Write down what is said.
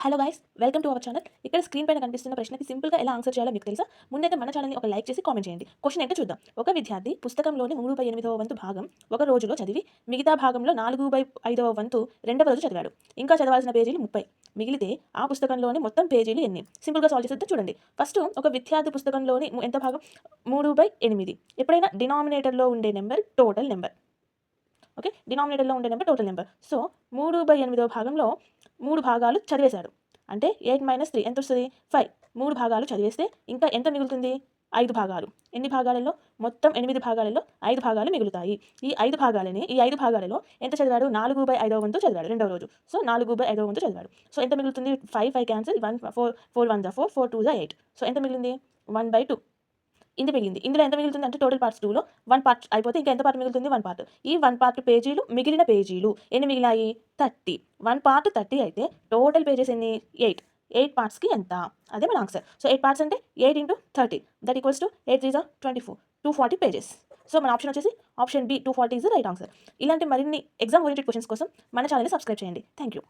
Hello guys, welcome to our channel. ఇక్కడ screen పైన కనిపిస్తున్న ప్రశ్నకి సింపుల్గా ఎలా ఆన్సర్ చేయాలో మీకు తెలుసా? ముందైతే మన ఛానల్ని ఒక లైక్ చేసి కామెంట్ చేయండి. క్వశ్చన్ ఏంటో చూద్దాం. ఒక విద్యార్థి పుస్తకంలోని 3/8వ వంతు భాగం ఒక రోజులో చదివి మిగతా భాగంలో 4/5వ వంతు రెండవ రోజు చదివాడు. ఇంకా చదవాల్సిన పేజీలు 30. మిగిలితే ఆ పుస్తకంలోని మొత్తం పేజీలు ఎన్ని? సింపుల్గా సాల్వ్ చేసేద్దాం చూడండి. ఫస్ట్ ఒక విద్యార్థి పుస్తకంలోని ఎంత భాగం? 3/8. ఎప్పుడైనా డినామినేటర్లో ఉండే నెంబర్ టోటల్ నెంబర్. ఓకే, డినామినేటర్లో ఉండే నెంబర్ టోటల్ నెంబర్. సో 3/8వ భాగంలో 3 భాగాలు చదివేశాడు. అంటే 8 - 3 ఎంత వస్తుంది? 5. 3 భాగాలు చదివేస్తే ఇంకా ఎంత మిగులుతుంది? 5 భాగాలు. ఎన్ని భాగాలలో? మొత్తం 8 భాగాలలో 5 భాగాలు మిగులుతాయి. ఈ 5 భాగాలలో ఎంత చదివాడు? 4/5వ వంతు చదివాడు రెండవ రోజు. సో 4/5వ వంతు చదివాడు. సో ఎంత మిగులుతుంది? 5 క్యాన్సిల్, 1 4 4 1 4 4 2 8. సో ఎంత మిగిలింది? 1/2. ఇది మిగిలింది. ఇందులో ఎంత మిగులుతుంది అంటే టోటల్ పార్ట్స్ 2లో 1 పార్ట్ అయిపోతే ఇంకా ఎంత పార్ట్ మిగులుతుంది? 1 పార్ట్. ఈ 1 పార్ట్ పేజీలు మిగిలిన పేజీలు ఎన్ని మిగిలాయి? 30. 1 పార్ట్ 30 అయితే టోటల్ పేజెస్ ఎన్ని? 8. 8 పార్ట్స్కి ఎంత? అదే మన ఆన్సర్. సో 8 పార్ట్స్ అంటే 8 × 30 that equals to 8 3 24, 240 pages. So మన ఆప్షన్ వచ్చేసి option B 240 is the right answer. ఇలాంటి మరిన్ని ఎగ్జామ్ ఓరియంటెడ్ క్వశ్చన్స్ కోసం మన ఛానల్ని సబ్స్క్రైబ్ చేయండి. Thank you.